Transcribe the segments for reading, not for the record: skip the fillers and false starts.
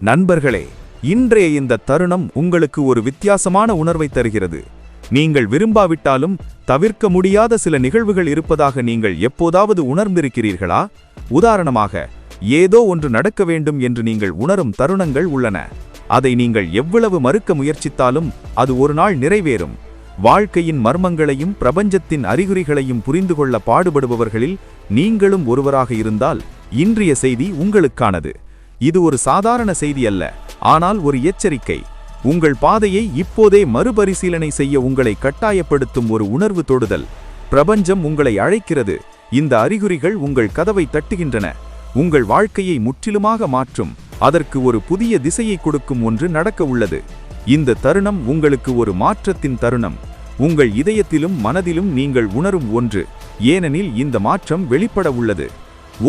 நண்பர்களே, இன்றைய இந்த தருணம் உங்களுக்கு ஒரு வித்தியாசமான உணர்வை தருகிறது. நீங்கள் விரும்பாவிட்டாலும் தவிர்க்க முடியாத சில நிகழ்வுகள் இருப்பதாக நீங்கள் எப்போதாவது உணர்ந்திருக்கிறீர்களா? உதாரணமாக, ஏதோ ஒன்று நடக்க வேண்டும் என்று நீங்கள் உணரும் தருணங்கள் உள்ளன. அதை நீங்கள் எவ்வளவு மறுக்க முயற்சித்தாலும் அது ஒரு நாள் நிறைவேறும். வாழ்க்கையின் மர்மங்களையும் பிரபஞ்சத்தின் அறிகுறிகளையும் புரிந்து கொள்ள பாடுபடுபவர்களில் நீங்களும் ஒருவராக இருந்தால் இன்றைய செய்தி உங்களுக்கானது. இது ஒரு சாதாரண செய்தி அல்ல, ஆனால் ஒரு எச்சரிக்கை. உங்கள் பாதையை இப்போதே மறுபரிசீலனை செய்ய உங்களை கட்டாயப்படுத்தும் ஒரு உணர்வு தொடுதல். பிரபஞ்சம் உங்களை அழைக்கிறது. இந்த அறிகுறிகள் உங்கள் கதவை தட்டுகின்றன. உங்கள் வாழ்க்கையை முற்றிலுமாக மாற்றும், அதற்கு ஒரு புதிய திசையை கொடுக்கும் ஒன்று நடக்க உள்ளது. இந்த தருணம் உங்களுக்கு ஒரு மாற்றத்தின் தருணம். உங்கள் இதயத்திலும் மனதிலும் நீங்கள் உணரும் ஒன்று, ஏனெனில் இந்த மாற்றம் வெளிப்பட உள்ளது.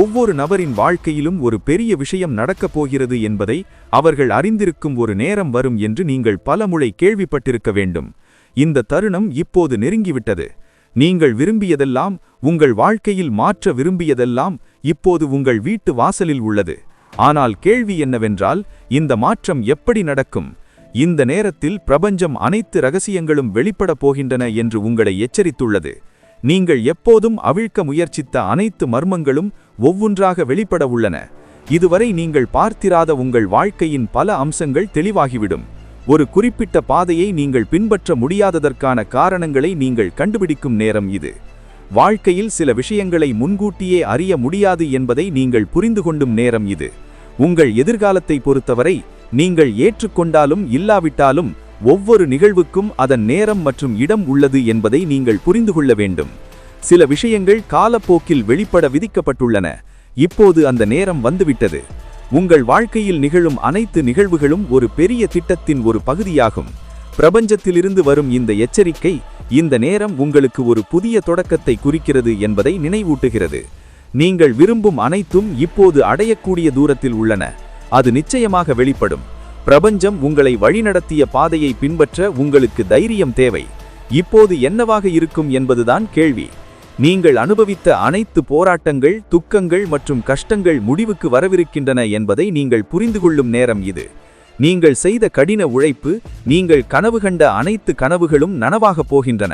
ஒவ்வொரு நபரின் வாழ்க்கையிலும் ஒரு பெரிய விஷயம் நடக்கப் போகிறது என்பதை அவர்கள் அறிந்திருக்கும் ஒரு நேரம் வரும் என்று நீங்கள் பலமுறை கேள்விப்பட்டிருக்க வேண்டும். இந்த தருணம் இப்போது நெருங்கிவிட்டது. நீங்கள் விரும்பியதெல்லாம், உங்கள் வாழ்க்கையில் மாற்ற விரும்பியதெல்லாம் இப்போது உங்கள் வீட்டு வாசலில் உள்ளது. ஆனால் கேள்வி என்னவென்றால், இந்த மாற்றம் எப்படி நடக்கும்? இந்த நேரத்தில் பிரபஞ்சம் அனைத்து ரகசியங்களும் வெளிப்படப் போகின்றன என்று உங்களை எச்சரித்துள்ளது. நீங்கள் எப்போதும் அவிழ்க்க முயற்சித்த அனைத்து மர்மங்களும் ஒவ்வொன்றாக வெளிப்பட உள்ளன. இதுவரை நீங்கள் பார்த்திராத உங்கள் வாழ்க்கையின் பல அம்சங்கள் தெளிவாகிவிடும். ஒரு குறிப்பிட்ட பாதையை நீங்கள் பின்பற்ற முடியாததற்கான காரணங்களை நீங்கள் கண்டுபிடிக்கும் நேரம் இது. வாழ்க்கையில் சில விஷயங்களை முன்கூட்டியே அறிய முடியாது என்பதை நீங்கள் புரிந்து கொண்டும் நேரம் இது. உங்கள் எதிர்காலத்தை பொறுத்தவரை நீங்கள் ஏற்றுக்கொண்டாலும் இல்லாவிட்டாலும் ஒவ்வொரு நிகழ்வுக்கும் அதன் நேரம் மற்றும் இடம் உள்ளது என்பதை நீங்கள் புரிந்து கொள்ள வேண்டும். சில விஷயங்கள் காலப்போக்கில் வெளிப்பட விதிக்கப்பட்டுள்ளன. இப்போது அந்த நேரம் வந்துவிட்டது. உங்கள் வாழ்க்கையில் நிகழும் அனைத்து நிகழ்வுகளும் ஒரு பெரிய திட்டத்தின் ஒரு பகுதியாகும். பிரபஞ்சத்திலிருந்து வரும் இந்த எச்சரிக்கை, இந்த நேரம் உங்களுக்கு ஒரு புதிய தொடக்கத்தை குறிக்கிறது என்பதை நினைவூட்டுகிறது. நீங்கள் விரும்பும் அனைத்தும் இப்போது அடையக்கூடிய தூரத்தில் உள்ளன. அது நிச்சயமாக வெளிப்படும். பிரபஞ்சம் உங்களை வழிநடத்திய பாதையை பின்பற்ற உங்களுக்கு தைரியம் தேவை. இப்போது என்னவாக இருக்கும் என்பதுதான் கேள்வி. நீங்கள் அனுபவித்த அனைத்து போராட்டங்கள், துக்கங்கள் மற்றும் கஷ்டங்கள் முடிவுக்கு வரவிருக்கின்றன என்பதை நீங்கள் புரிந்து கொள்ளும் நேரம் இது. நீங்கள் செய்த கடின உழைப்பு, நீங்கள் கனவு கண்ட அனைத்து கனவுகளும் நனவாகப் போகின்றன.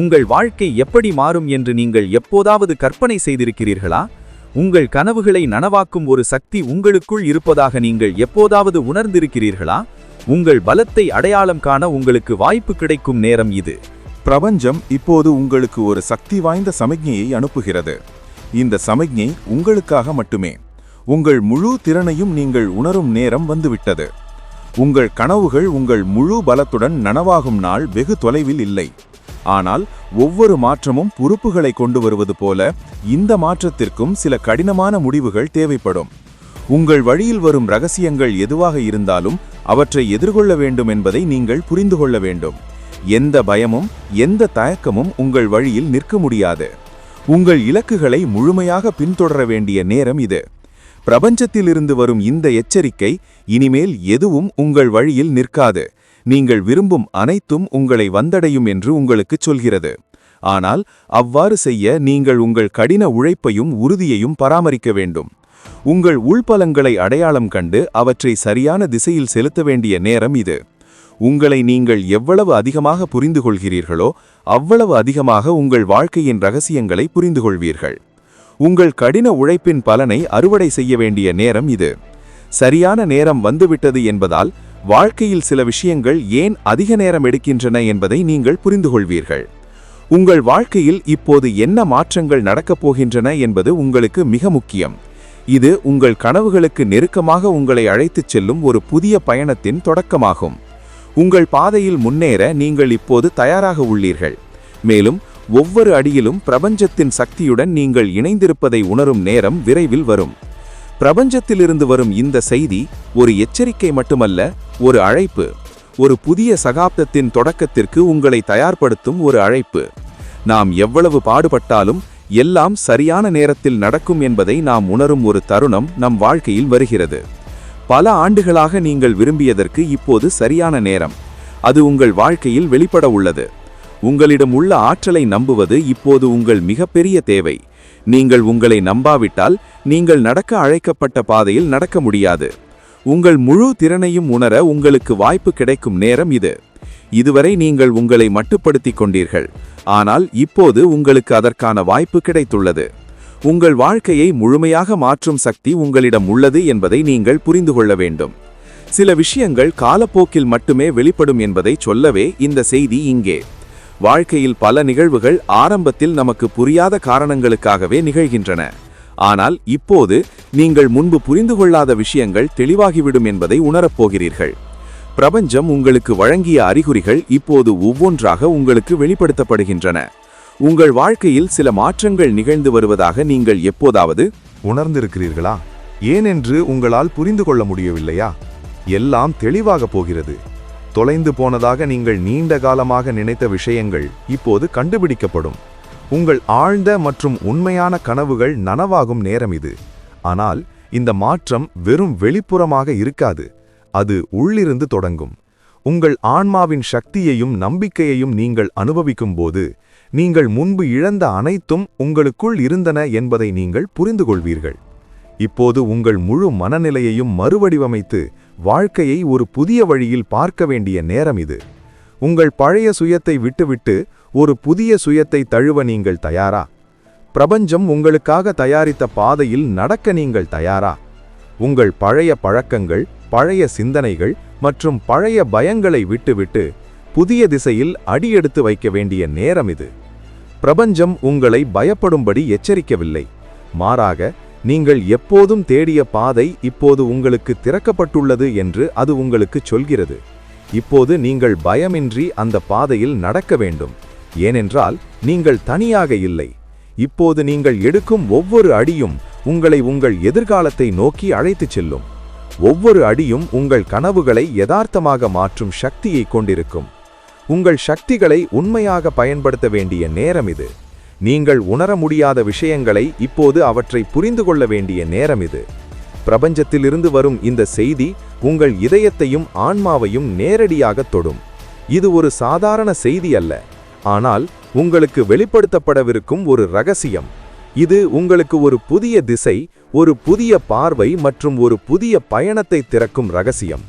உங்கள் வாழ்க்கை எப்படி மாறும் என்று நீங்கள் எப்போதாவது கற்பனை செய்திருக்கிறீர்களா? உங்கள் கனவுகளை நனவாக்கும் ஒரு சக்தி உங்களுக்குள் இருப்பதாக நீங்கள் எப்போதாவது உணர்ந்திருக்கிறீர்களா? உங்கள் பலத்தை அடையாளம் காண உங்களுக்கு வாய்ப்பு கிடைக்கும் நேரம் இது. பிரபஞ்சம் இப்போது உங்களுக்கு ஒரு சக்தி வாய்ந்த சமிக்ஞையை அனுப்புகிறது. இந்த சமிக்ஞை உங்களுக்காக மட்டுமே. உங்கள் முழு திறனையும் நீங்கள் உணரும் நேரம் வந்துவிட்டது. உங்கள் கனவுகள் உங்கள் முழு பலத்துடன் நனவாகும் நாள் வெகு தொலைவில் இல்லை. ஆனால் ஒவ்வொரு மாற்றமும் பொறுப்புகளை கொண்டு வருவது போல இந்த மாற்றத்திற்கும் சில கடினமான முடிவுகள் தேவைப்படும். உங்கள் வழியில் வரும் ரகசியங்கள் எதுவாக இருந்தாலும் அவற்றை எதிர்கொள்ள வேண்டும் என்பதை நீங்கள் புரிந்து கொள்ள வேண்டும். எந்த பயமும் எந்த தயக்கமும் உங்கள் வழியில் நிற்க முடியாது. உங்கள் இலக்குகளை முழுமையாக பின்தொடர வேண்டிய நேரம் இது. பிரபஞ்சத்திலிருந்து வரும் இந்த எச்சரிக்கை, இனிமேல் எதுவும் உங்கள் வழியில் நிற்காது. நீங்கள் விரும்பும் அனைத்தும் உங்களை வந்தடையும் என்று உங்களுக்கு சொல்கிறது. ஆனால் அவ்வாறு செய்ய நீங்கள் உங்கள் கடின உழைப்பையும் உறுதியையும் பராமரிக்க வேண்டும். உங்கள் உள்பலங்களை அடையாளம் கண்டு அவற்றை சரியான திசையில் செலுத்த வேண்டிய நேரம் இது. உங்களை நீங்கள் எவ்வளவு அதிகமாக புரிந்து கொள்கிறீர்களோ அவ்வளவு அதிகமாக உங்கள் வாழ்க்கையின் ரகசியங்களை புரிந்து கொள்வீர்கள். உங்கள் கடின உழைப்பின் பலனை அறுவடை செய்ய வேண்டிய நேரம் இது. சரியான நேரம் வந்துவிட்டது என்பதால் வாழ்க்கையில் சில விஷயங்கள் ஏன் அதிக நேரம் எடுக்கின்றன என்பதை நீங்கள் புரிந்து கொள்வீர்கள். உங்கள் வாழ்க்கையில் இப்போது என்ன மாற்றங்கள் நடக்கப் போகின்றன என்பது உங்களுக்கு மிக முக்கியம். இது உங்கள் கனவுகளுக்கு நெருக்கமாக உங்களை அழைத்துச் செல்லும் ஒரு புதிய பயணத்தின் தொடக்கமாகும். உங்கள் பாதையில் முன்னேற நீங்கள் இப்போது தயாராக உள்ளீர்கள். மேலும் ஒவ்வொரு அடியிலும் பிரபஞ்சத்தின் சக்தியுடன் நீங்கள் இணைந்திருப்பதை உணரும் நேரம் விரைவில் வரும். பிரபஞ்சத்திலிருந்து வரும் இந்த செய்தி ஒரு எச்சரிக்கை மட்டுமல்ல, ஒரு அழைப்பு. ஒரு புதிய சகாப்தத்தின் தொடக்கத்திற்கு உங்களை தயார்படுத்தும் ஒரு அழைப்பு. நாம் எவ்வளவு பாடுபட்டாலும் எல்லாம் சரியான நேரத்தில் நடக்கும் என்பதை நாம் உணரும் ஒரு தருணம் நம் வாழ்க்கையில் வருகிறது. பல ஆண்டுகளாக நீங்கள் விரும்பியதற்கு இப்போது சரியான நேரம். அது உங்கள் வாழ்க்கையில் வெளிப்பட உள்ளது. உங்களிடம் உள்ள ஆற்றலை நம்புவது இப்போது உங்கள் மிகப்பெரிய தேவை. நீங்கள் உங்களை நம்பாவிட்டால் நீங்கள் நடக்க அழைக்கப்பட்ட பாதையில் நடக்க முடியாது. உங்கள் முழு திறனையும் உணர உங்களுக்கு வாய்ப்பு கிடைக்கும் நேரம் இது. இதுவரை நீங்கள் உங்களை மட்டுப்படுத்திக் கொண்டீர்கள், ஆனால் இப்போது உங்களுக்கு அதற்கான வாய்ப்பு கிடைத்துள்ளது. உங்கள் வாழ்க்கையை முழுமையாக மாற்றும் சக்தி உங்களிடம் உள்ளது என்பதை நீங்கள் புரிந்து கொள்ள வேண்டும். சில விஷயங்கள் காலப்போக்கில் மட்டுமே வெளிப்படும் என்பதை சொல்லவே இந்த செய்தி இங்கே. வாழ்க்கையில் பல நிகழ்வுகள் ஆரம்பத்தில் நமக்கு புரியாத காரணங்களுக்காகவே நிகழ்கின்றன. ஆனால் இப்போது நீங்கள் முன்பு புரிந்து கொள்ளாத விஷயங்கள் தெளிவாகிவிடும் என்பதை உணரப்போகிறீர்கள். பிரபஞ்சம் உங்களுக்கு வழங்கிய அறிகுறிகள் இப்போது ஒவ்வொன்றாக உங்களுக்கு வெளிப்படுத்தப்படுகின்றன. உங்கள் வாழ்க்கையில் சில மாற்றங்கள் நிகழ்ந்து வருவதாக நீங்கள் எப்போதாவது உணர்ந்திருக்கிறீர்களா? ஏனென்று உங்களால் புரிந்து கொள்ள முடியவில்லையா? எல்லாம் தெளிவாக போகிறது. தொலைந்து போனதாக நீங்கள் நீண்ட காலமாக நினைத்த விஷயங்கள் இப்போது கண்டுபிடிக்கப்படும். உங்கள் ஆழ்ந்த மற்றும் உண்மையான கனவுகள் நனவாகும் நேரம் இது. ஆனால் இந்த மாற்றம் வெறும் வெளிப்புறமாக இருக்காது, அது உள்ளிருந்து தொடங்கும். உங்கள் ஆன்மாவின் சக்தியையும் நம்பிக்கையையும் நீங்கள் அனுபவிக்கும் போது நீங்கள் முன்பு இழந்த அனைத்தும் உங்களுக்குள் இருந்தன என்பதை நீங்கள் புரிந்து கொள்வீர்கள். இப்போது உங்கள் முழு மனநிலையையும் மறுவடிவமைத்து வாழ்க்கையை ஒரு புதிய வழியில் பார்க்க வேண்டிய நேரம் இது. உங்கள் பழைய சுயத்தை விட்டுவிட்டு ஒரு புதிய சுயத்தை தழுவ நீங்கள் தயாரா? பிரபஞ்சம் உங்களுக்காக தயாரித்த பாதையில் நடக்க நீங்கள் தயாரா? உங்கள் பழைய பழக்கங்கள், பழைய சிந்தனைகள் மற்றும் பழைய பயங்களை விட்டுவிட்டு புதிய திசையில் அடியெடுத்து வைக்க வேண்டிய நேரம் இது. பிரபஞ்சம் உங்களை பயப்படும்படி எச்சரிக்கவில்லை, மாறாக நீங்கள் எப்போதும் தேடிய பாதை இப்போது உங்களுக்கு திறக்கப்பட்டுள்ளது என்று அது உங்களுக்கு சொல்கிறது. இப்போது நீங்கள் பயமின்றி அந்த பாதையில் நடக்க வேண்டும், ஏனென்றால் நீங்கள் தனியாக இல்லை. இப்போது நீங்கள் எடுக்கும் ஒவ்வொரு அடியும் உங்களை உங்கள் எதிர்காலத்தை நோக்கி அழைத்துச் செல்லும். ஒவ்வொரு அடியும் உங்கள் கனவுகளை யதார்த்தமாக மாற்றும் சக்தியை கொண்டிருக்கும். உங்கள் சக்திகளை உண்மையாக பயன்படுத்த வேண்டிய நேரம் இது. நீங்கள் உணர முடியாத விஷயங்களை இப்போது அவற்றை புரிந்து கொள்ள வேண்டிய நேரம் இது. பிரபஞ்சத்திலிருந்து வரும் இந்த செய்தி உங்கள் இதயத்தையும் ஆன்மாவையும் நேரடியாக தொடும். இது ஒரு சாதாரண செய்தி அல்ல, ஆனால் உங்களுக்கு வெளிப்படுத்தப்படவிருக்கும் ஒரு ரகசியம். இது உங்களுக்கு ஒரு புதிய திசை, ஒரு புதிய பார்வை மற்றும் ஒரு புதிய பயணத்தை திறக்கும் ரகசியம்.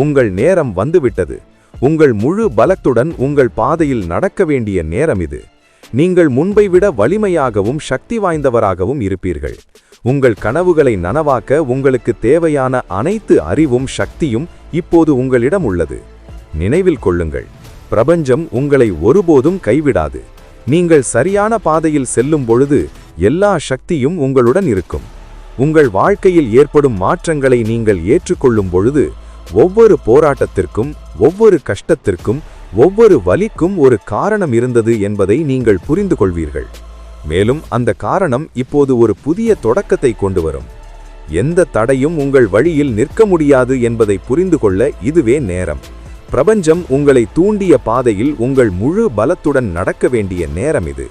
உங்கள் நேரம் வந்துவிட்டது. உங்கள் முழு பலத்துடன் உங்கள் பாதையில் நடக்க வேண்டிய நேரம் இது. நீங்கள் முன்பை விட வலிமையாகவும் சக்தி வாய்ந்தவராகவும் இருப்பீர்கள். உங்கள் கனவுகளை நனவாக்க உங்களுக்கு தேவையான அனைத்து அறிவும் சக்தியும் இப்போது உங்களிடம் உள்ளது. நினைவில் கொள்ளுங்கள், பிரபஞ்சம் உங்களை ஒருபோதும் கைவிடாது. நீங்கள் சரியான பாதையில் செல்லும் பொழுது எல்லா சக்தியும் உங்களுடன் இருக்கும். உங்கள் வாழ்க்கையில் ஏற்படும் மாற்றங்களை நீங்கள் ஏற்றுக்கொள்ளும் பொழுது ஒவ்வொரு போராட்டத்திற்கும், ஒவ்வொரு கஷ்டத்திற்கும், ஒவ்வொரு வலிக்கும் ஒரு காரணம் இருந்தது என்பதை நீங்கள் புரிந்து கொள்வீர்கள். மேலும் அந்த காரணம் இப்போது ஒரு புதிய தொடக்கத்தை கொண்டு வரும். எந்த தடையும் உங்கள் வழியில் நிற்க முடியாது என்பதை புரிந்து கொள்ள இதுவே நேரம். பிரபஞ்சம் உங்களை தூண்டிய பாதையில் உங்கள் முழு பலத்துடன் நடக்க வேண்டிய நேரம் இது.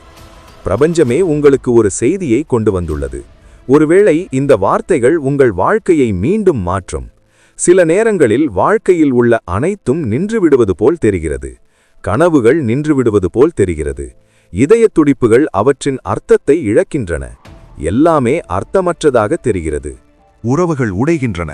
பிரபஞ்சமே உங்களுக்கு ஒரு செய்தியை கொண்டு வந்துள்ளது. ஒருவேளை இந்த வார்த்தைகள் உங்கள் வாழ்க்கையை மீண்டும் மாற்றும். சில நேரங்களில் வாழ்க்கையில் உள்ள அனைத்தும் நின்றுவிடுவது போல் தெரிகிறது. கனவுகள் நின்றுவிடுவது போல் தெரிகிறது. இதய துடிப்புகள் அவற்றின் அர்த்தத்தை இழக்கின்றன. எல்லாமே அர்த்தமற்றதாக தெரிகிறது. உறவுகள் உடைகின்றன,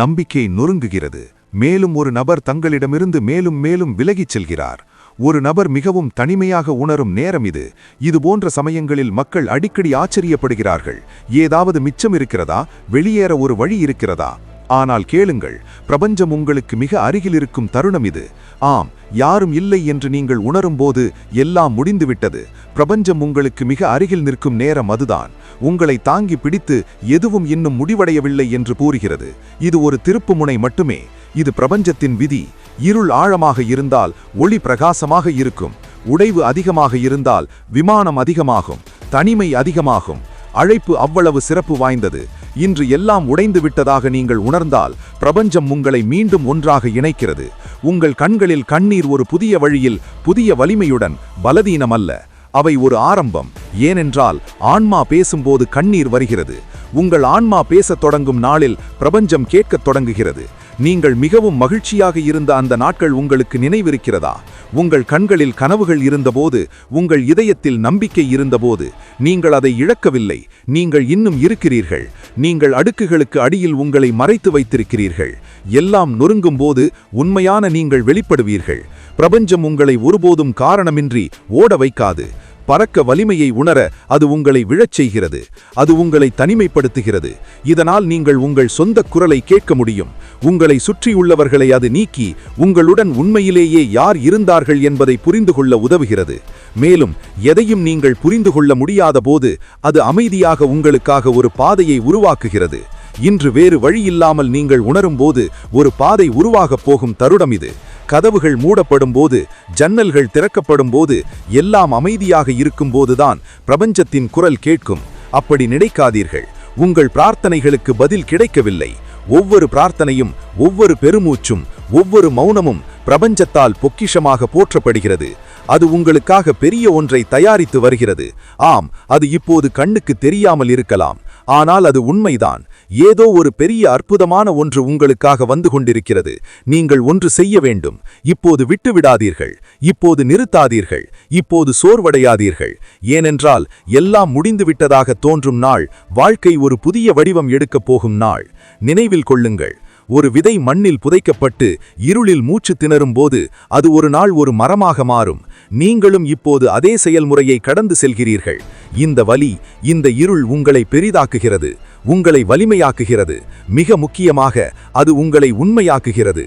நம்பிக்கை நொறுங்குகிறது. மேலும் ஒரு நபர் தங்களிடமிருந்து மேலும் மேலும் விலகிச் செல்கிறார். ஒரு நபர் மிகவும் தனிமையாக உணரும் நேரம் இது. இதுபோன்ற சமயங்களில் மக்கள் அடிக்கடி ஆச்சரியப்படுகிறார்கள். ஏதாவது மிச்சம் இருக்கிறதா? வெளியேற ஒரு வழி இருக்கிறதா? ஆனால் கேளுங்கள், பிரபஞ்சம் உங்களுக்கு மிக அருகில் இருக்கும் தருணம் இது. ஆம், யாரும் இல்லை என்று நீங்கள் உணரும்போது எல்லாம் முடிந்துவிட்டது. பிரபஞ்சம் உங்களுக்கு மிக அருகில் நிற்கும் நேரம் அதுதான். உங்களை தாங்கி பிடித்து எதுவும் இன்னும் முடிவடையவில்லை என்று கூறுகிறது. இது ஒரு திருப்புமுனை மட்டுமே. இது பிரபஞ்சத்தின் விதி. இருள் ஆழமாக இருந்தால் ஒளி பிரகாசமாக இருக்கும். உடைவு அதிகமாக இருந்தால் விமானம் அதிகமாகும். தனிமை அதிகமாகும். அழைப்பு அவ்வளவு சிறப்பு வாய்ந்தது. இன்று எல்லாம் உடைந்து விட்டதாக நீங்கள் உணர்ந்தால் பிரபஞ்சம் உங்களை மீண்டும் ஒன்றாக இணைக்கிறது. உங்கள் கண்களில் கண்ணீர் ஒரு புதிய வழியில், புதிய வலிமையுடன், பலதீனம் அல்ல. அவை ஒரு ஆரம்பம். ஏனென்றால் ஆன்மா பேசும்போது கண்ணீர் வருகிறது. உங்கள் ஆன்மா பேசத் தொடங்கும் நாளில் பிரபஞ்சம் கேட்கத் தொடங்குகிறது. நீங்கள் மிகவும் மகிழ்ச்சியாக இருந்த அந்த நாட்கள் உங்களுக்கு நினைவிருக்கிறதா? உங்கள் கண்களில் கனவுகள் இருந்தபோது, உங்கள் இதயத்தில் நம்பிக்கை இருந்தபோது, நீங்கள் அதை இழக்கவில்லை. நீங்கள் இன்னும் இருக்கிறீர்கள். நீங்கள் அடுக்குகளுக்கு அடியில் உங்களை மறைத்து வைத்திருக்கிறீர்கள். எல்லாம் நொறுங்கும் போது உண்மையான நீங்கள் வெளிப்படுவீர்கள். பிரபஞ்சம் உங்களை ஒருபோதும் காரணமின்றி ஓட வைக்காது. பறக்க வலிமையை உணர அது உங்களை விழச் செய்கிறது. அது உங்களை தனிமைப்படுத்துகிறது. இதனால் நீங்கள் உங்கள் சொந்த குரலை கேட்க முடியும். உங்களை சுற்றியுள்ளவர்களை அது நீக்கி உங்களுடன் உண்மையிலேயே யார் இருந்தார்கள் என்பதை புரிந்து கொள்ள உதவுகிறது. மேலும் எதையும் நீங்கள் புரிந்து கொள்ள முடியாத போது அது அமைதியாக உங்களுக்காக ஒரு பாதையை உருவாக்குகிறது. இன்று வேறு வழியில்லாமல் நீங்கள் உணரும்போது ஒரு பாதை உருவாகப் போகும் தருணம் இது. கதவுகள் மூடப்படும் போது, ஜன்னல்கள் திறக்கப்படும் போது, எல்லாம் அமைதியாக இருக்கும்போதுதான் பிரபஞ்சத்தின் குரல் கேட்கும். அப்படி நினைக்காதீர்கள். உங்கள் பிரார்த்தனைகளுக்கு பதில் கிடைக்கவில்லை. ஒவ்வொரு பிரார்த்தனையும், ஒவ்வொரு பெருமூச்சும், ஒவ்வொரு மௌனமும் பிரபஞ்சத்தால் பொக்கிஷமாக போற்றப்படுகிறது. அது உங்களுக்காக பெரிய ஒன்றை தயாரித்து வருகிறது. ஆம், அது இப்போது கண்ணுக்கு தெரியாமல் இருக்கலாம். ஆனால் அது உண்மைதான். ஏதோ ஒரு பெரிய அற்புதமான ஒன்று உங்களுக்காக வந்து கொண்டிருக்கிறது. நீங்கள் ஒன்று செய்ய வேண்டும். இப்போது விட்டுவிடாதீர்கள். இப்போது நிறுத்தாதீர்கள். இப்போது சோர்வடையாதீர்கள். ஏனென்றால் எல்லாம் முடிந்துவிட்டதாக தோன்றும் நாள் வாழ்க்கை ஒரு புதிய வடிவம் எடுக்கப் போகும் நாள். நினைவில் கொள்ளுங்கள், ஒரு விதை மண்ணில் புதைக்கப்பட்டு இருளில் மூச்சு திணறும் போது அது ஒரு நாள் ஒரு மரமாக மாறும். நீங்களும் இப்போது அதே செயல்முறையை கடந்து செல்கிறீர்கள். இந்த வலி, இந்த இருள் உங்களை பெரிதாக்குகிறது, உங்களை வலிமையாக்குகிறது. மிக முக்கியமாக அது உங்களை உண்மையாக்குகிறது.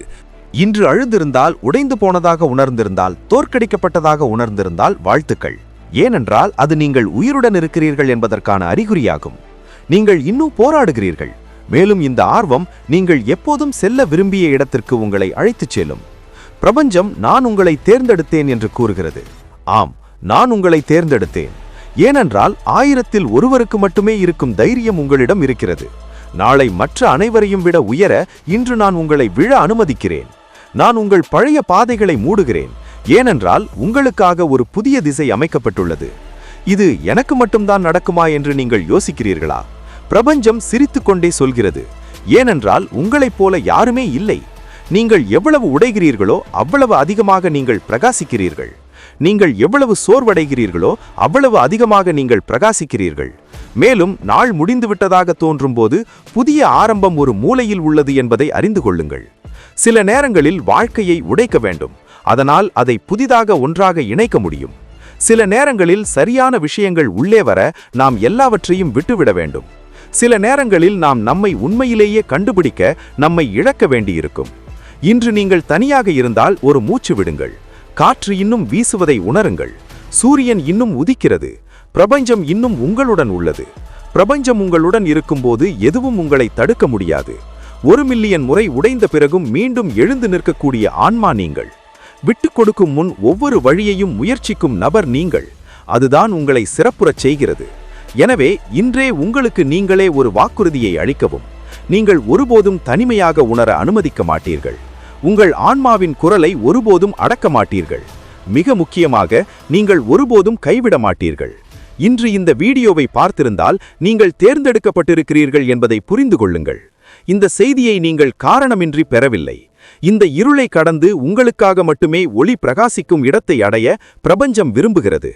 இன்று அழுந்திருந்தால், உடைந்து போனதாக உணர்ந்திருந்தால், தோற்கடிக்கப்பட்டதாக உணர்ந்திருந்தால் வாழ்த்துக்கள். ஏனென்றால் அது நீங்கள் உயிருடன் இருக்கிறீர்கள் என்பதற்கான அறிகுறியாகும். நீங்கள் இன்னும் போராடுகிறீர்கள். மேலும் இந்த ஆர்வம் நீங்கள் எப்போதும் செல்ல விரும்பிய இடத்திற்கு உங்களை அழைத்துச் செல்லும். பிரபஞ்சம் நான் உங்களை தேர்ந்தெடுத்தேன் என்று கூறுகிறது. ஆம், நான் உங்களை தேர்ந்தெடுத்தேன். ஏனென்றால் 1000-ல் ஒருவருக்கு மட்டுமே இருக்கும் தைரியம் உங்களிடம் இருக்கிறது. நாளை மற்ற அனைவரையும் விட உயர இன்று நான் உங்களை விழ அனுமதிக்கிறேன். நான் உங்கள் பழைய பாதைகளை மூடுகிறேன். ஏனென்றால் உங்களுக்காக ஒரு புதிய திசை அமைக்கப்பட்டுள்ளது. இது எனக்கு மட்டும்தான் நடக்குமா என்று நீங்கள் யோசிக்கிறீர்களா? பிரபஞ்சம் சிரித்துக்கொண்டே சொல்கிறது. ஏனென்றால் உங்களைப் போல யாருமே இல்லை. நீங்கள் எவ்வளவு உடைகிறீர்களோ அவ்வளவு அதிகமாக நீங்கள் பிரகாசிக்கிறீர்கள். நீங்கள் எவ்வளவு சோர்வடைகிறீர்களோ அவ்வளவு அதிகமாக நீங்கள் பிரகாசிக்கிறீர்கள். மேலும் நாள் முடிந்துவிட்டதாக தோன்றும்போது புதிய ஆரம்பம் ஒரு மூலையில் உள்ளது என்பதை அறிந்து கொள்ளுங்கள். சில நேரங்களில் வாழ்க்கையை உடைக்க வேண்டும். அதனால் அதை புதிதாக ஒன்றாக இணைக்க முடியும். சில நேரங்களில் சரியான விஷயங்கள் உள்ளே வர நாம் எல்லாவற்றையும் விட்டுவிட வேண்டும். சில நேரங்களில் நாம் நம்மை உண்மையிலேயே கண்டுபிடிக்க நம்மை இழக்க வேண்டியிருக்கும். இன்று நீங்கள் தனியாக இருந்தால் ஒரு மூச்சு விடுங்கள். காற்று இன்னும் வீசுவதை உணருங்கள். சூரியன் இன்னும் உதிக்கிறது. பிரபஞ்சம் இன்னும் உங்களுடன் உள்ளது. பிரபஞ்சம் உங்களுடன் இருக்கும்போது எதுவும் உங்களை தடுக்க முடியாது. 1 மில்லியன் முறை உடைந்த பிறகும் மீண்டும் எழுந்து நிற்கக்கூடிய ஆன்மா நீங்கள். விட்டுக் கொடுக்கும் முன் ஒவ்வொரு வழியையும் முயற்சிக்கும் நபர் நீங்கள். அதுதான் உங்களை சிறப்புறச் செய்கிறது. எனவே இன்றே உங்களுக்கு நீங்களே ஒரு வாக்குறுதியை அளிக்கவும். நீங்கள் ஒருபோதும் தனிமையாக உணர அனுமதிக்க மாட்டீர்கள். உங்கள் ஆன்மாவின் குரலை ஒருபோதும் அடக்க மாட்டீர்கள். மிக முக்கியமாக நீங்கள் ஒருபோதும் கைவிட மாட்டீர்கள். இன்று இந்த வீடியோவை பார்த்திருந்தால் நீங்கள் தேர்ந்தெடுக்கப்பட்டிருக்கிறீர்கள் என்பதை புரிந்து கொள்ளுங்கள். இந்த செய்தியை நீங்கள் காரணமின்றி பெறவில்லை. இந்த இருளை கடந்து உங்களுக்காக மட்டுமே ஒளி பிரகாசிக்கும் இடத்தை அடைய பிரபஞ்சம் விரும்புகிறது.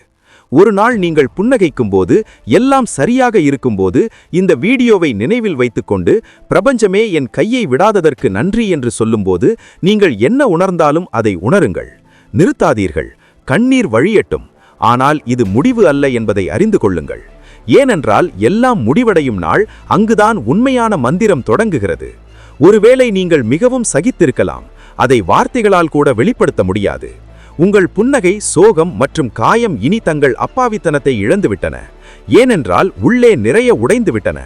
ஒரு நாள் நீங்கள் புன்னகைக்கும் போது, எல்லாம் சரியாக இருக்கும்போது இந்த வீடியோவை நினைவில் வைத்துக்கொண்டு பிரபஞ்சமே என் கையை விடாததற்கு நன்றி என்று சொல்லும்போது நீங்கள் என்ன உணர்ந்தாலும் அதை உணருங்கள். நிறுத்தாதீர்கள். கண்ணீர் வழியட்டும். ஆனால் இது முடிவு அல்ல என்பதை அறிந்து கொள்ளுங்கள். ஏனென்றால் எல்லாம் முடிவடையும் நாள் அங்குதான் உண்மையான மந்திரம் தொடங்குகிறது. ஒருவேளை நீங்கள் மிகவும் சகித்திருக்கலாம். அதை வார்த்தைகளால் கூட வெளிப்படுத்த முடியாது. உங்கள் புன்னகை, சோகம் மற்றும் காயம் இனி தங்கள் அப்பாவித்தனத்தை இழந்துவிட்டன. ஏனென்றால் உள்ளே நிறைய உடைந்துவிட்டன.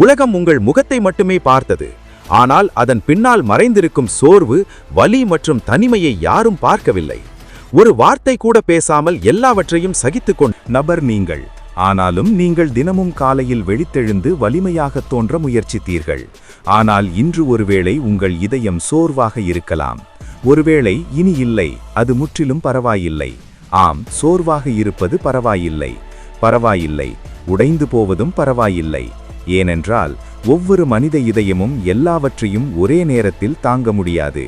உலகம் உங்கள் முகத்தை மட்டுமே பார்த்தது. ஆனால் அதன் பின்னால் மறைந்திருக்கும் சோர்வு, வலி மற்றும் தனிமையை யாரும் பார்க்கவில்லை. ஒரு வார்த்தை கூட பேசாமல் எல்லாவற்றையும் சகித்துக்கொண்ட நபர் நீங்கள். ஆனாலும் நீங்கள் தினமும் காலையில் வெளித்தெழுந்து வலிமையாக தோன்ற முயற்சித்தீர்கள். ஆனால் இன்று ஒருவேளை உங்கள் இதயம் சோர்வாக இருக்கலாம். ஒருவேளை இனி இல்லை, அது முற்றிலும் பரவாயில்லை. ஆம், சோர்வாக இருப்பது பரவாயில்லை. பரவாயில்லை, உடைந்து போவதும் பரவாயில்லை. ஏனென்றால் ஒவ்வொரு மனித இதயமும் எல்லாவற்றையும் ஒரே நேரத்தில் தாங்க முடியாது.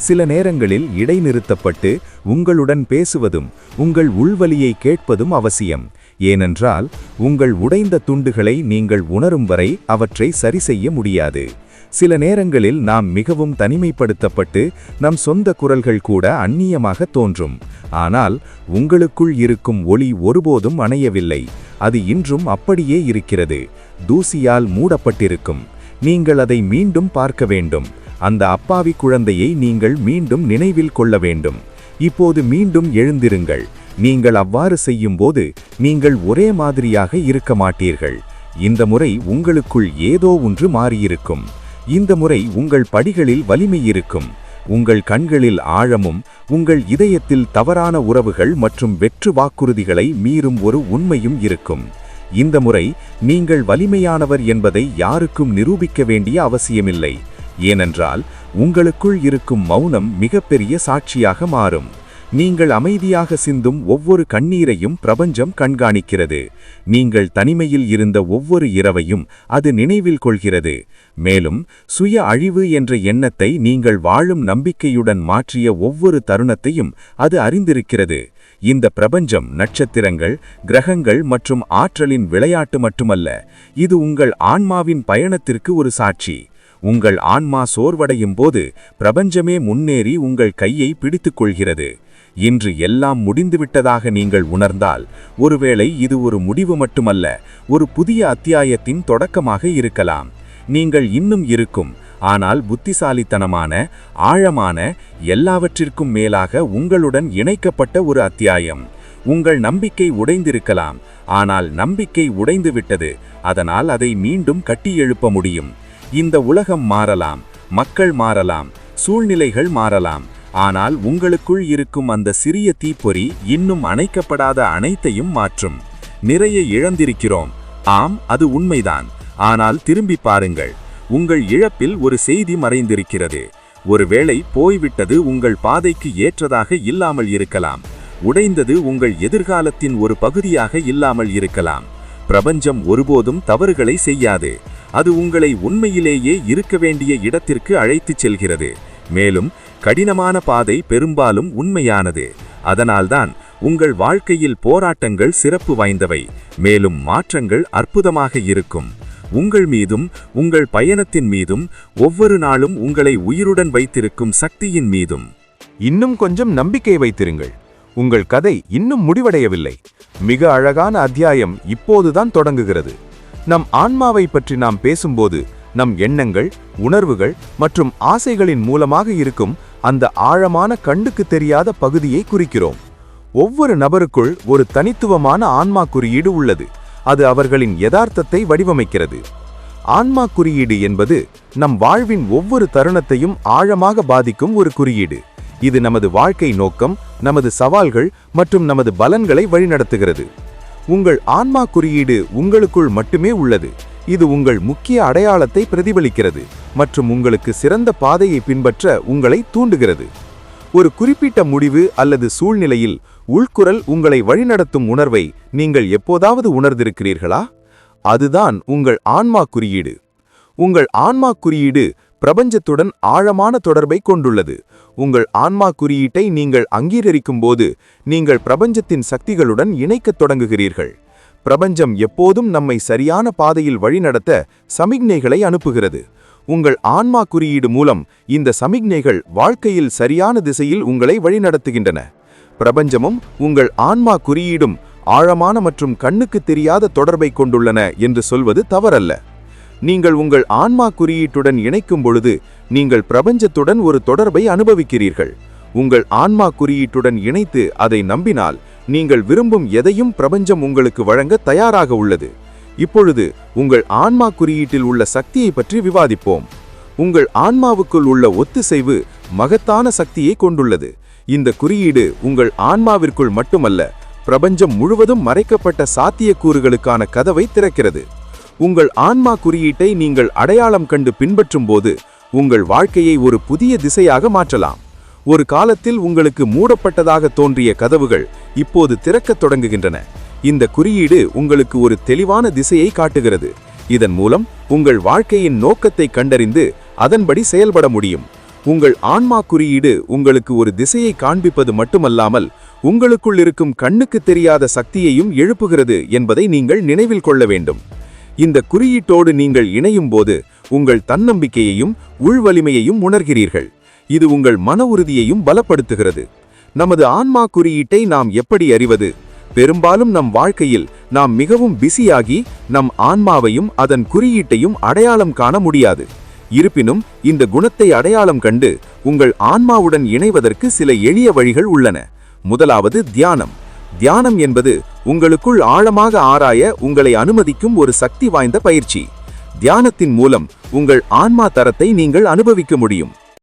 சில நேரங்களில் இடைநிறுத்தப்பட்டு உங்களுடன் பேசுவதும் உங்கள் உள்வலியை கேட்பதும் அவசியம். ஏனென்றால் உங்கள் உடைந்த துண்டுகளை நீங்கள் உணரும் வரை அவற்றை சரி செய்ய முடியாது. சில நேரங்களில் நாம் மிகவும் தனிமைப்படுத்தப்பட்டு நம் சொந்த குரல்கள் கூட அந்நியமாக தோன்றும். ஆனால் உங்களுக்குள் இருக்கும் ஒளி ஒருபோதும் அணையவில்லை. அது இன்றும் அப்படியே இருக்கிறது, தூசியால் மூடப்பட்டிருக்கும். நீங்கள் அதை மீண்டும் பார்க்க வேண்டும். அந்த அப்பாவி குழந்தையை நீங்கள் மீண்டும் நினைவில் கொள்ள வேண்டும். இப்போது மீண்டும் எழுந்திருங்கள். நீங்கள் அவ்வாறு செய்யும்போது நீங்கள் ஒரே மாதிரியாக இருக்க மாட்டீர்கள். இந்த முறை உங்களுக்குள் ஏதோ ஒன்று மாறியிருக்கும். இந்த முறை உங்கள் படிகளில் வலிமை இருக்கும். உங்கள் கண்களில் ஆழமும் உங்கள் இதயத்தில் தவறான உறவுகள் மற்றும் வெற்று வாக்குறுதிகளை மீறும் ஒரு உண்மையும் இருக்கும். இந்த முறை நீங்கள் வலிமையானவர் என்பதை யாருக்கும் நிரூபிக்க வேண்டிய அவசியமில்லை. ஏனென்றால் உங்களுக்குள் இருக்கும் மௌனம் மிகப்பெரிய சாட்சியாக மாறும். நீங்கள் அமைதியாக சிந்தும் ஒவ்வொரு கண்ணீரையும் பிரபஞ்சம் கண்காணிக்கிறது. நீங்கள் தனிமையில் இருந்த ஒவ்வொரு இரவையும் அது நினைவில் கொள்கிறது. மேலும் சுய அழிவு என்ற எண்ணத்தை நீங்கள் வாழும் நம்பிக்கையுடன் மாற்றிய ஒவ்வொரு தருணத்தையும் அது அறிந்திருக்கிறது. இந்த பிரபஞ்சம் நட்சத்திரங்கள், கிரகங்கள் மற்றும் ஆற்றலின் விளையாட்டு மட்டுமல்ல, இது உங்கள் ஆன்மாவின் பயணத்திற்கு ஒரு சாட்சி. உங்கள் ஆன்மா சோர்வடையும் போது பிரபஞ்சமே முன்னேறி உங்கள் கையை பிடித்துக் கொள்கிறது. இன்று எல்லாம் முடிந்துவிட்டதாக நீங்கள் உணர்ந்தால், ஒருவேளை இது ஒரு முடிவு மட்டுமல்ல, ஒரு புதிய அத்தியாயத்தின் தொடக்கமாக இருக்கலாம். நீங்கள் இன்னும் இருக்கும், ஆனால் புத்திசாலித்தனமான, ஆழமான, எல்லாவற்றிற்கும் மேலாக உங்களுடன் இணைக்கப்பட்ட ஒரு அத்தியாயம். உங்கள் நம்பிக்கை உடைந்திருக்கலாம், ஆனால் நம்பிக்கை உடைந்துவிட்டது. அதனால் அதை மீண்டும் கட்டியெழுப்ப முடியும். இந்த உலகம் மாறலாம், மக்கள் மாறலாம், சூழ்நிலைகள் மாறலாம். ஆனால் உங்களுக்குள் இருக்கும் அந்த சிறிய தீப்பொறி இன்னும் அணைக்கப்படாத அனைத்தையும் மாற்றும். நிறைய இழந்திருக்கிறோம். ஆம், அது உண்மைதான். ஆனால் திரும்பி பாருங்கள், உங்கள் இழப்பில் ஒரு செய்தி மறைந்திருக்கிறது. ஒருவேளை போய்விட்டது உங்கள் பாதைக்கு ஏற்றதாக இல்லாமல் இருக்கலாம். உடைந்தது உங்கள் எதிர்காலத்தின் ஒரு பகுதியாக இல்லாமல் இருக்கலாம். பிரபஞ்சம் ஒருபோதும் தவறுகளை செய்யாது. அது உங்களை உண்மையிலேயே இருக்க வேண்டிய இடத்திற்கு அழைத்துச் செல்கிறது. மேலும் கடினமான பாதை பெரும்பாலும் உண்மையானது. அதனால்தான் உங்கள் வாழ்க்கையில் போராட்டங்கள் சிறப்பு வாய்ந்தவை, மேலும் மாற்றங்கள் அற்புதமாக இருக்கும். உங்கள் மீதும் உங்கள் பயணத்தின் மீதும் ஒவ்வொரு நாளும் உங்களை உயிருடன் வைத்திருக்கும் சக்தியின் மீதும் இன்னும் கொஞ்சம் நம்பிக்கை வைத்திருங்கள். உங்கள் கதை இன்னும் முடிவடையவில்லை. மிக அழகான அத்தியாயம் இப்போதுதான் தொடங்குகிறது. நம் ஆன்மாவை பற்றி நாம் பேசும்போது நம் எண்ணங்கள், உணர்வுகள் மற்றும் ஆசைகளின் மூலமாக இருக்கும் அந்த ஆழமான கண்ணுக்கு தெரியாத பகுதியை குறிக்கிறோம். ஒவ்வொரு நபருக்குள் ஒரு தனித்துவமான ஆன்மா குறியீடு உள்ளது. அது அவர்களின் யதார்த்தத்தை வடிவமைக்கிறது. ஆன்மா குறியீடு என்பது நம் வாழ்வின் ஒவ்வொரு தருணத்தையும் ஆழமாக பாதிக்கும் ஒரு குறியீடு. இது நமது வாழ்க்கை நோக்கம், நமது சவால்கள் மற்றும் நமது பலன்களை வழிநடத்துகிறது. உங்கள் ஆன்மா குறியீடு உங்களுக்குள் மட்டுமே உள்ளது. இது உங்கள் முக்கிய அடையாளத்தை பிரதிபலிக்கிறது மற்றும் உங்களுக்கு சிறந்த பாதையை பின்பற்ற உங்களை தூண்டுகிறது. ஒரு குறிப்பிட்ட முடிவு அல்லது சூழ்நிலையில் உள்குரல் உங்களை வழிநடத்தும் உணர்வை நீங்கள் எப்போதாவது உணர்ந்திருக்கிறீர்களா? அதுதான் உங்கள் ஆன்மா குறியீடு. உங்கள் ஆன்மா குறியீடு பிரபஞ்சத்துடன் ஆழமான தொடர்பை கொண்டுள்ளது. உங்கள் ஆன்மா குறியீட்டை நீங்கள் அங்கீகரிக்கும் போது நீங்கள் பிரபஞ்சத்தின் சக்திகளுடன் இணைக்கத் தொடங்குகிறீர்கள். பிரபஞ்சம் எப்போதும் நம்மை சரியான பாதையில் வழிநடத்த சமிக்ஞைகளை அனுப்புகிறது. உங்கள் ஆன்மா குறியீடு மூலம் இந்த சமிக்ஞைகள் வாழ்க்கையில் சரியான திசையில் உங்களை வழிநடத்துகின்றன. பிரபஞ்சமும் உங்கள் ஆன்மா குறியீடும் ஆழமான மற்றும் கண்ணுக்கு தெரியாத தொடர்பை கொண்டுள்ளன என்று சொல்வது தவறல்ல. நீங்கள் உங்கள் ஆன்மா குறியீட்டுடன் இணைக்கும் பொழுது நீங்கள் பிரபஞ்சத்துடன் ஒரு தொடர்பை அனுபவிக்கிறீர்கள். உங்கள் ஆன்மா குறியீட்டுடன் இணைத்து அதை நம்பினால் நீங்கள் விரும்பும் எதையும் பிரபஞ்சம் உங்களுக்கு வழங்க தயாராக உள்ளது. இப்பொழுது உங்கள் ஆன்மா குறியீட்டில் உள்ள சக்தியை பற்றி விவாதிப்போம். உங்கள் ஆன்மாவுக்குள் உள்ள ஒத்திசைவு மகத்தான சக்தியை கொண்டுள்ளது. இந்த குறியீடு உங்கள் ஆன்மாவிற்குள் மட்டுமல்ல, பிரபஞ்சம் முழுவதும் மறைக்கப்பட்ட சாத்தியக்கூறுகளுக்கான கதவை திறக்கிறது. உங்கள் ஆன்மா குறியீட்டை நீங்கள் அடையாளம் கண்டு பின்பற்றும் போது உங்கள் வாழ்க்கையை ஒரு புதிய திசையாக மாற்றலாம். ஒரு காலத்தில் உங்களுக்கு மூடப்பட்டதாக தோன்றிய கதவுகள் இப்போது திறக்கத் தொடங்குகின்றன. இந்த குறியீடு உங்களுக்கு ஒரு தெளிவான திசையை காட்டுகிறது. இதன் மூலம் உங்கள் வாழ்க்கையின் நோக்கத்தை கண்டறிந்து அதன்படி செயல்பட முடியும். உங்கள் ஆன்மா குறியீடு உங்களுக்கு ஒரு திசையை காண்பிப்பது மட்டுமல்லாமல் உங்களுக்குள் இருக்கும் கண்ணுக்கு தெரியாத சக்தியையும் எழுப்புகிறது என்பதை நீங்கள் நினைவில் கொள்ள வேண்டும். இந்த குறியீட்டோடு நீங்கள் இணையும் போது உங்கள் தன்னம்பிக்கையையும் உள்வலிமையையும் உணர்கிறீர்கள். இது உங்கள் மன உறுதியையும் பலப்படுத்துகிறது. நமது ஆன்மா குறியீட்டை நாம் எப்படி அறிவது? பெரும்பாலும் நம் வாழ்க்கையில் நாம் மிகவும் பிஸியாகி நம் ஆன்மாவையும் அதன் குறியீட்டையும் அடையாளம் காண முடியாது. இருப்பினும் இந்த குணத்தை அடையாளம் கண்டு உங்கள் ஆன்மாவுடன் இணைவதற்கு சில எளிய வழிகள் உள்ளன. முதலாவது தியானம். தியானம் என்பது உங்களுக்குள் ஆழமாக ஆராய உங்களை அனுமதிக்கும் ஒரு சக்தி வாய்ந்த பயிற்சி. தியானத்தின் மூலம் உங்கள் ஆன்மா தரத்தை நீங்கள் அனுபவிக்க முடியும்.